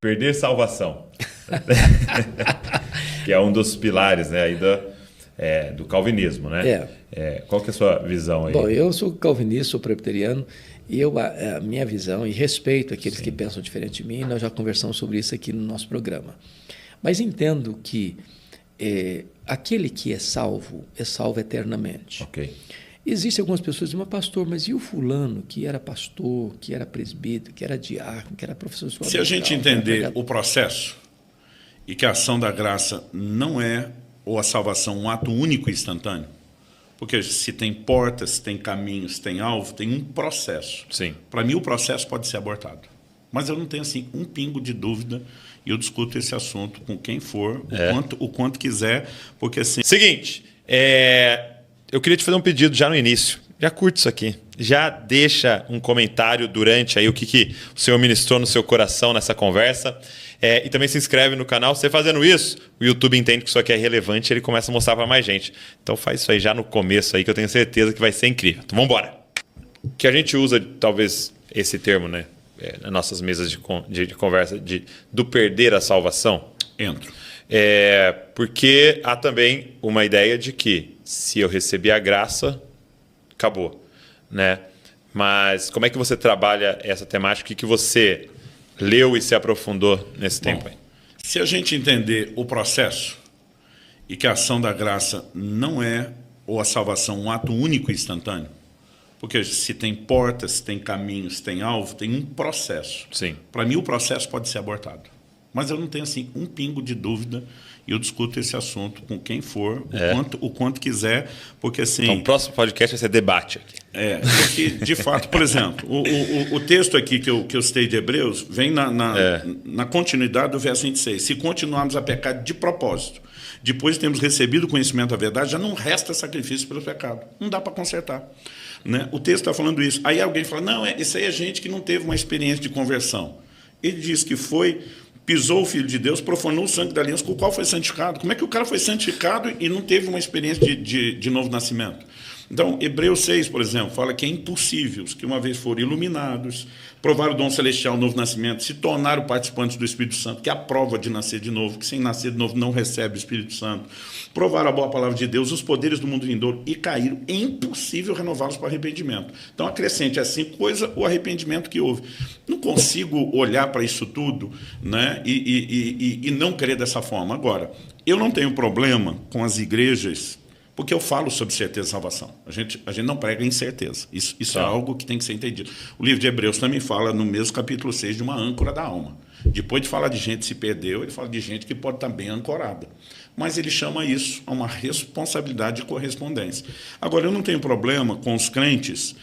perder salvação. Que é um dos pilares, né, aí do calvinismo, né? Qual que é a sua visão aí? Bom, eu sou calvinista, sou presbiteriano, e a minha visão, e respeito aqueles que pensam diferente de mim, nós já conversamos sobre isso aqui no nosso programa. Mas entendo que aquele que é salvo eternamente. Ok. Existem algumas pessoas que dizem, mas pastor, mas e o fulano que era pastor, que era presbítero, que era diácono, que era professor de escola Se a gente entender o processo e que a ação da graça não é, ou a salvação, um ato único e instantâneo, porque se tem portas, se tem caminhos, se tem alvo, tem um processo. Sim. Para mim, o processo pode ser abortado. Mas eu não tenho assim um pingo de dúvida e eu discuto esse assunto com quem for, o quanto quiser, porque assim... Seguinte, eu queria te fazer um pedido já no início. Já curte isso aqui. Já deixa um comentário durante aí o que o Senhor ministrou no seu coração nessa conversa. E também se inscreve no canal. Você fazendo isso, o YouTube entende que isso aqui é relevante e ele começa a mostrar para mais gente. Então faz isso aí já no começo aí que eu tenho certeza que vai ser incrível. Então vamos embora. Que a gente usa talvez esse termo, né? Nas nossas mesas de conversa do perder a salvação. Entro. Porque há também uma ideia de que se eu receber a graça, acabou, né? Mas como é que você trabalha essa temática? O que você leu e se aprofundou nesse tempo aí? Se a gente entender o processo e que a ação da graça não é, ou a salvação, um ato único e instantâneo, porque se tem portas, se tem caminhos, se tem alvo, tem um processo. Sim. Para mim, o processo pode ser abortado. Mas eu não tenho assim um pingo de dúvida e eu discuto esse assunto com quem for, o quanto quiser, porque assim... Então, o próximo podcast vai ser debate aqui. Porque, de fato, por exemplo, o texto aqui que eu citei de Hebreus vem na continuidade do verso 26. Se continuarmos a pecar de propósito, depois de termos recebido o conhecimento da verdade, já não resta sacrifício pelo pecado. Não dá para consertar. Né? O texto está falando isso. Aí alguém fala, não, isso aí é gente que não teve uma experiência de conversão. Ele diz que pisou o Filho de Deus, profanou o sangue da aliança com o qual foi santificado. Como é que o cara foi santificado e não teve uma experiência de novo nascimento? Então, Hebreus 6, por exemplo, fala que é impossível os que uma vez foram iluminados, provaram o dom celestial, o novo nascimento, se tornaram participantes do Espírito Santo, que é a prova de nascer de novo, que sem nascer de novo não recebe o Espírito Santo, provaram a boa palavra de Deus, os poderes do mundo vindouro e caíram. É impossível renová-los para arrependimento. Então, acrescente assim, coisa o arrependimento que houve. Não consigo olhar para isso tudo, né, e não crer dessa forma. Agora, eu não tenho problema com as igrejas, porque eu falo sobre certeza e salvação. A gente não prega incerteza. Isso é algo que tem que ser entendido. O livro de Hebreus também fala, no mesmo capítulo 6, de uma âncora da alma. Depois de falar de gente que se perdeu, ele fala de gente que pode estar bem ancorada. Mas ele chama isso a uma responsabilidade de correspondência. Agora, eu não tenho problema com os crentes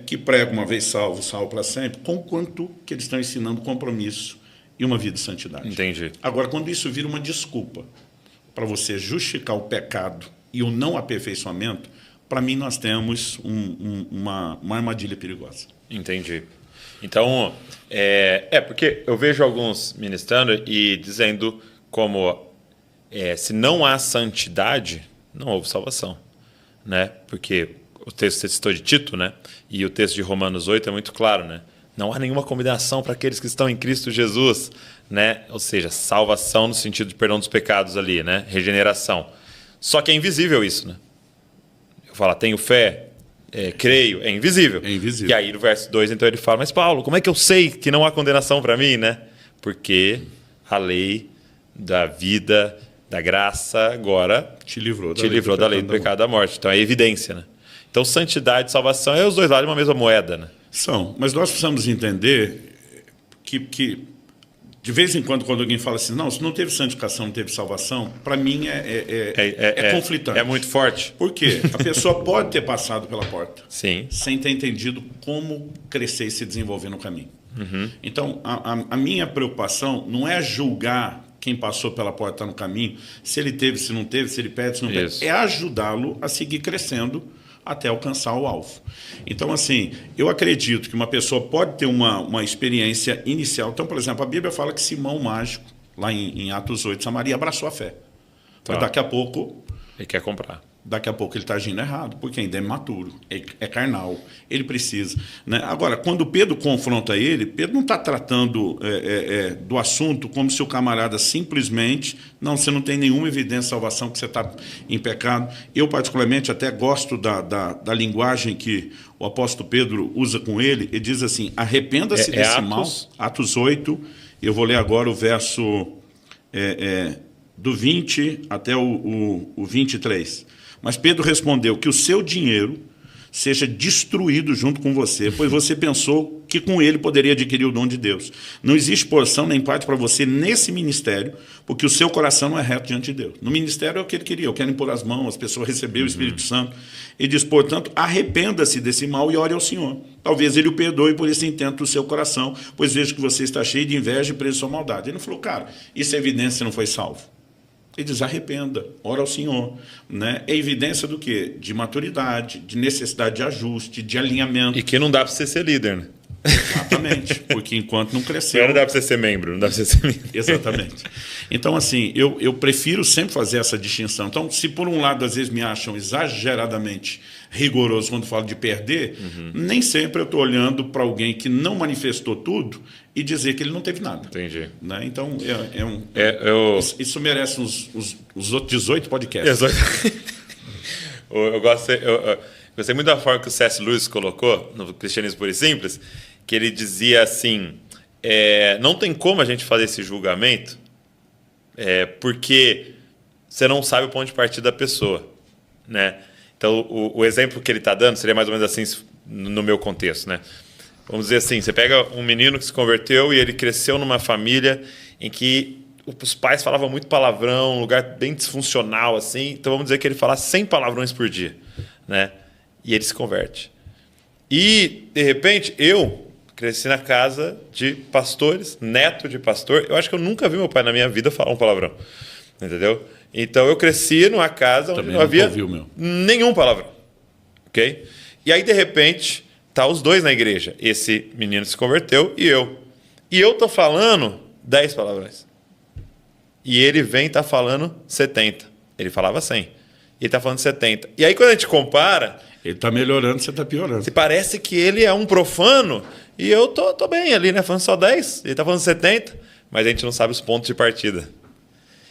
que pregam uma vez salvo, salvo para sempre, com quanto que eles estão ensinando compromisso e uma vida de santidade. Entendi. Agora, quando isso vira uma desculpa para você justificar o pecado e o não aperfeiçoamento, para mim nós temos uma armadilha perigosa. Entendi. Então, porque eu vejo alguns ministrando e dizendo como se não há santidade, não houve salvação, né? Porque o texto que você citou de Tito, né? E o texto de Romanos 8 é muito claro, né? Não há nenhuma combinação para aqueles que estão em Cristo Jesus, né? Ou seja, salvação no sentido de perdão dos pecados ali, né? Regeneração. Só que é invisível isso, né? Eu falo, tenho fé, creio, é invisível. É invisível. E aí no verso 2, então ele fala, mas Paulo, como é que eu sei que não há condenação para mim, né? Porque a lei da vida, da graça, agora te livrou da lei do pecado e da morte. Então é evidência, né? Então santidade e salvação é os dois lados de uma mesma moeda, né? São, mas nós precisamos entender que de vez em quando alguém fala assim, não, se não teve santificação, não teve salvação, para mim é conflitante. É muito forte. Por quê? A pessoa pode ter passado pela porta, sim, sem ter entendido como crescer e se desenvolver no caminho. Uhum. Então, a minha preocupação não é julgar quem passou pela porta no caminho, se ele teve, se não teve, se ele perde, se não perde. É ajudá-lo a seguir crescendo até alcançar o alvo. Então, assim, eu acredito que uma pessoa pode ter uma experiência inicial. Então, por exemplo, a Bíblia fala que Simão Mágico, lá em Atos 8, Samaria, abraçou a fé. Mas daqui a pouco Ele quer comprar. Daqui a pouco ele está agindo errado, porque ainda é imaturo, é carnal, ele precisa. Né? Agora, quando Pedro confronta ele, Pedro não está tratando do assunto como se o camarada simplesmente, não, você não tem nenhuma evidência de salvação, que você está em pecado. Eu, particularmente, até gosto da linguagem que o apóstolo Pedro usa com ele. Ele diz assim, arrependa-se desse mal. Atos 8, eu vou ler agora o verso do 20 até o 23. Mas Pedro respondeu que o seu dinheiro seja destruído junto com você, pois você pensou que com ele poderia adquirir o dom de Deus. Não existe porção nem parte para você nesse ministério, porque o seu coração não é reto diante de Deus. No ministério é o que ele queria, eu quero impor as mãos, as pessoas receber o Espírito Santo. Ele diz, portanto, arrependa-se desse mal e ore ao Senhor. Talvez ele o perdoe por esse intento do seu coração, pois vejo que você está cheio de inveja e preso à sua maldade. Ele não falou, cara, isso é evidência que você não foi salvo. Ele diz, arrependa, ora ao Senhor. Né? É evidência do quê? De maturidade, de necessidade de ajuste, de alinhamento. E que não dá para você ser líder, né? Exatamente, porque enquanto não cresceu... Não dá para você ser membro, não dá para você ser membro. Exatamente. Então, assim, eu prefiro sempre fazer essa distinção. Então, se por um lado, às vezes, me acham exageradamente rigoroso quando falo de perder, nem sempre eu estou olhando para alguém que não manifestou tudo e dizer que ele não teve nada. Entendi. Né? Então, isso merece os outros 18 podcasts. Eu gostei muito da forma que o C.S. Lewis colocou no Cristianismo Puro e Simples, que ele dizia assim, não tem como a gente fazer esse julgamento porque você não sabe o ponto de partida da pessoa. Né? Então, o exemplo que ele está dando seria mais ou menos assim no meu contexto. Né? Vamos dizer assim, você pega um menino que se converteu e ele cresceu numa família em que os pais falavam muito palavrão, um lugar bem disfuncional, assim. Então, vamos dizer que ele fala 100 palavrões por dia. Né? E ele se converte. E, de repente, eu cresci na casa de pastores, neto de pastor. Eu acho que eu nunca vi meu pai na minha vida falar um palavrão. Entendeu? Então, eu cresci numa casa onde não havia nenhum palavrão. Ok? E aí, de repente, tá os dois na igreja. Esse menino se converteu e eu. E eu tô falando 10 palavrões. E ele vem e tá falando 70. Ele falava 100. E ele tá falando 70. E aí, quando a gente compara... Ele está melhorando, você está piorando. Parece que ele é um profano e eu tô bem ali, né? Falando só 10, ele está falando 70, mas a gente não sabe os pontos de partida.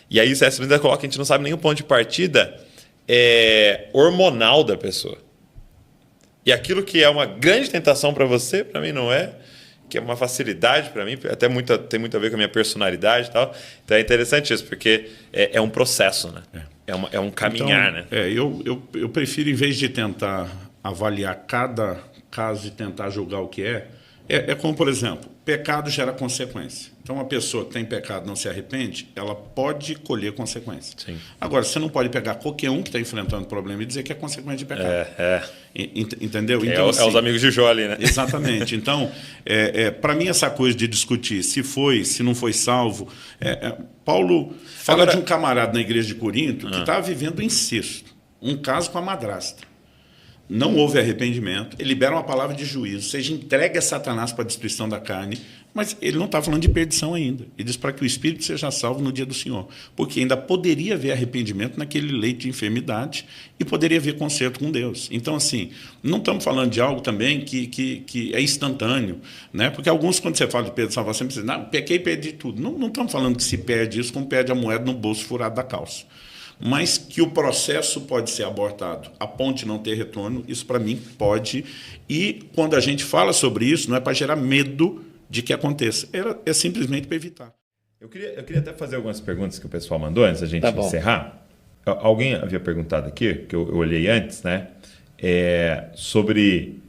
E aí o C.S. Lewis coloca que a gente não sabe nem o ponto de partida hormonal da pessoa. E aquilo que é uma grande tentação para você, para mim não é, que é uma facilidade para mim, até tem muito a ver com a minha personalidade e tal. Então é interessante isso, porque é um processo, né? É um caminhar, então, né? Eu prefiro, em vez de tentar avaliar cada caso e tentar julgar o que é como, por exemplo, pecado gera consequência. Então, uma pessoa que tem pecado e não se arrepende, ela pode colher consequências. Sim. Agora, você não pode pegar qualquer um que está enfrentando problema e dizer que é consequência de pecado. Entendeu? Então, assim, os amigos de Jó ali, né? Exatamente. Então, para mim, essa coisa de discutir se não foi salvo... Paulo fala de um camarada na igreja de Corinto que estava vivendo incesto, um caso com a madrasta. Não houve arrependimento, ele libera uma palavra de juízo, seja entregue a Satanás para a destruição da carne, mas ele não está falando de perdição ainda. Ele diz para que o espírito seja salvo no dia do Senhor, porque ainda poderia haver arrependimento naquele leito de enfermidade e poderia haver conserto com Deus. Então, assim, não estamos falando de algo também que é instantâneo, né? Porque alguns, quando você fala de perda de salvação, você diz, não, pequei e perdi tudo. Não estamos falando que se perde isso como perde a moeda no bolso furado da calça. Mas que o processo pode ser abortado, a ponte não ter retorno, isso para mim pode. E quando a gente fala sobre isso, não é para gerar medo de que aconteça, é simplesmente para evitar. Eu queria até fazer algumas perguntas que o pessoal mandou antes da gente encerrar. Alguém havia perguntado aqui, que eu olhei antes, né? Sobre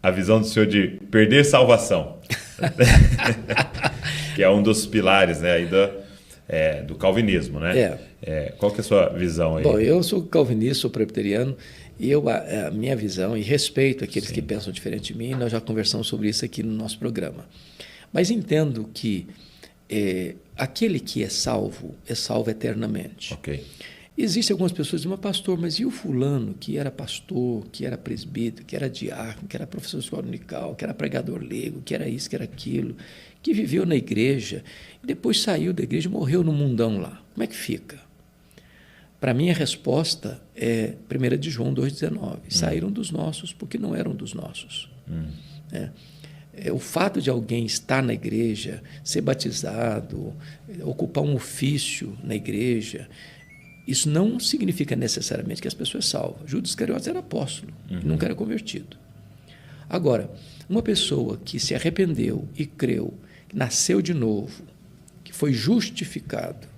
a visão do senhor de perder salvação. Que é um dos pilares, né, aí do calvinismo, né? Qual que é a sua visão aí? Bom, eu sou calvinista, sou presbiteriano, e a minha visão, e respeito aqueles que pensam diferente de mim, nós já conversamos sobre isso aqui no nosso programa. Mas entendo que aquele que é salvo eternamente. Ok. Existem algumas pessoas que dizem, mas pastor, mas e o fulano que era pastor, que era presbítero, que era diácono, que era professor de escola dominical, que era pregador leigo, que era isso, que era aquilo, que viveu na igreja, e depois saiu da igreja e morreu no mundão lá. Como é que fica? Para mim, a resposta é 1 de João 2,19. Saíram dos nossos porque não eram dos nossos. O fato de alguém estar na igreja, ser batizado, ocupar um ofício na igreja, isso não significa necessariamente que as pessoas salvas. Judas Iscariotes era apóstolo, nunca era convertido. Agora, uma pessoa que se arrependeu e creu, que nasceu de novo, que foi justificado,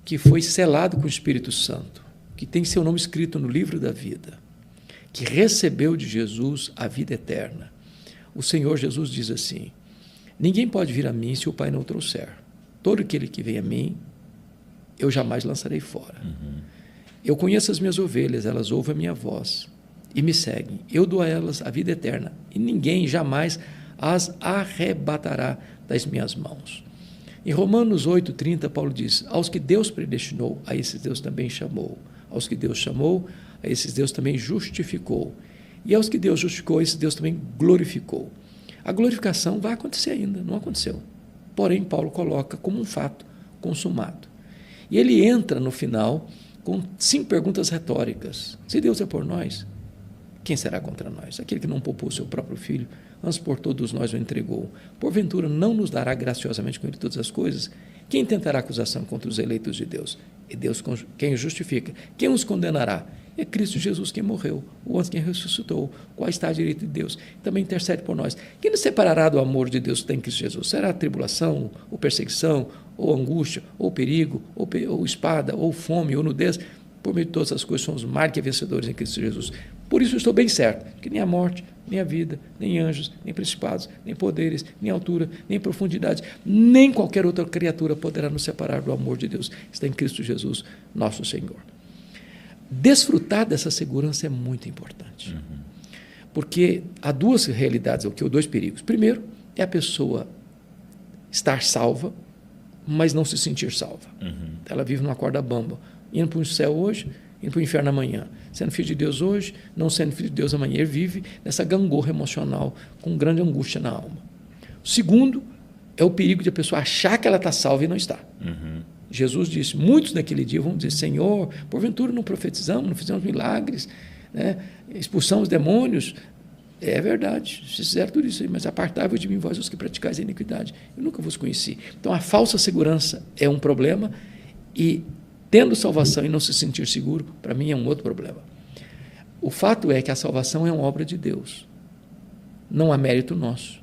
que foi selado com o Espírito Santo, que tem seu nome escrito no livro da vida, que recebeu de Jesus a vida eterna, o Senhor Jesus diz assim: ninguém pode vir a mim se o Pai não o trouxer. Todo aquele que vem a mim, eu jamais lançarei fora. Eu conheço as minhas ovelhas, elas ouvem a minha voz e me seguem. Eu dou a elas a vida eterna e ninguém jamais as arrebatará das minhas mãos. Em Romanos 8,30, Paulo diz: aos que Deus predestinou, a esses Deus também chamou. Aos que Deus chamou, a esses Deus também justificou. E aos que Deus justificou, a esses Deus também glorificou. A glorificação vai acontecer ainda, não aconteceu. Porém, Paulo coloca como um fato consumado. E ele entra no final com 5 perguntas retóricas. Se Deus é por nós, quem será contra nós? Aquele que não poupou seu próprio filho, antes por todos nós o entregou. Porventura não nos dará graciosamente com ele todas as coisas? Quem tentará acusação contra os eleitos de Deus? É Deus quem os justifica. Quem os condenará? É Cristo Jesus quem morreu, o antes quem ressuscitou, qual está à direita de Deus, também intercede por nós. Quem nos separará do amor de Deus que tem em Cristo Jesus? Será a tribulação, ou perseguição, ou angústia, ou perigo, ou espada, ou fome, ou nudez? Por meio de todas as coisas somos mais que vencedores em Cristo Jesus. Por isso eu estou bem certo que nem a morte, nem a vida, nem anjos, nem principados, nem poderes, nem altura, nem profundidade, nem qualquer outra criatura poderá nos separar do amor de Deus que está em Cristo Jesus, nosso Senhor. Desfrutar dessa segurança é muito importante. Porque há 2 realidades, ou 2 perigos. Primeiro, é a pessoa estar salva, mas não se sentir salva. Ela vive numa corda bamba, indo para o céu hoje, indo para o inferno amanhã. Sendo filho de Deus hoje, não sendo filho de Deus amanhã. Ele vive nessa gangorra emocional, com grande angústia na alma. O segundo é o perigo de a pessoa achar que ela está salva e não está. Jesus disse, muitos naquele dia vão dizer: Senhor, porventura não profetizamos, não fizemos milagres, né? Expulsamos demônios. É verdade, vocês fizeram tudo isso aí, mas apartai-vos de mim, vós os que praticais a iniquidade. Eu nunca vos conheci. Então, a falsa segurança é um problema e, tendo salvação e não se sentir seguro, para mim é um outro problema. O fato é que a salvação é uma obra de Deus. Não há mérito nosso.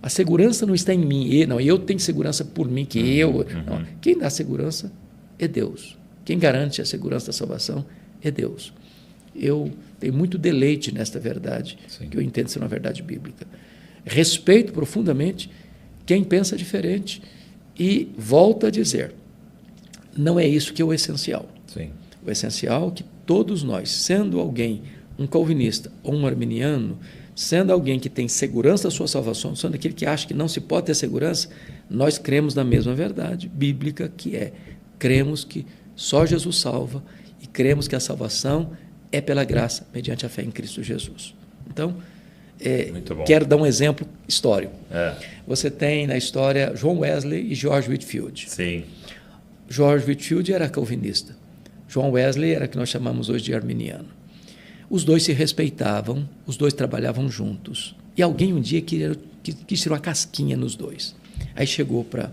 A segurança não está em mim. Eu tenho segurança por mim, que eu... Não. Quem dá segurança é Deus. Quem garante a segurança da salvação é Deus. Eu tenho muito deleite nesta verdade, Sim. que eu entendo ser uma verdade bíblica. Respeito profundamente quem pensa diferente e volto a dizer, não é isso que é o essencial. Sim. O essencial é que todos nós, sendo alguém um calvinista ou um arminiano, sendo alguém que tem segurança da sua salvação, sendo aquele que acha que não se pode ter segurança, nós cremos na mesma verdade bíblica, que é, cremos que só Jesus salva e cremos que a salvação é pela graça, mediante a fé em Cristo Jesus. Então, quero dar um exemplo histórico. Você tem na história John Wesley e George Whitefield. Sim. George Whitefield era calvinista. John Wesley era o que nós chamamos hoje de arminiano. Os dois se respeitavam, os dois trabalhavam juntos. E alguém um dia quis tirar uma casquinha nos dois. Aí chegou para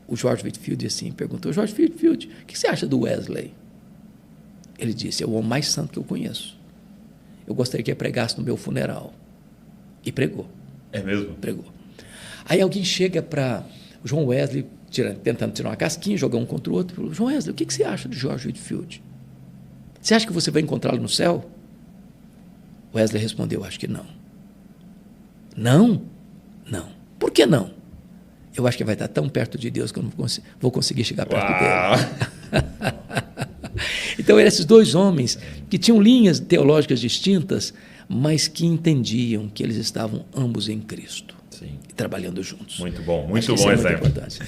o George Whitefield e assim, perguntou: George Whitefield, o que você acha do Wesley? Ele disse: é o homem mais santo que eu conheço. Eu gostaria que ele pregasse no meu funeral. E pregou. É mesmo? Pregou. Aí alguém chega para o John Wesley, tentando tirar uma casquinha, jogar um contra o outro, e falou: John Wesley, o que você acha do George Whitefield? Você acha que você vai encontrá-lo no céu? Wesley respondeu: acho que não. Não? Não. Por que não? Eu acho que vai estar tão perto de Deus que eu não vou conseguir chegar perto dele. Então, eram esses dois homens que tinham linhas teológicas distintas, mas que entendiam que eles estavam ambos em Cristo. Sim. E trabalhando juntos. Muito bom exemplo. Muito importante.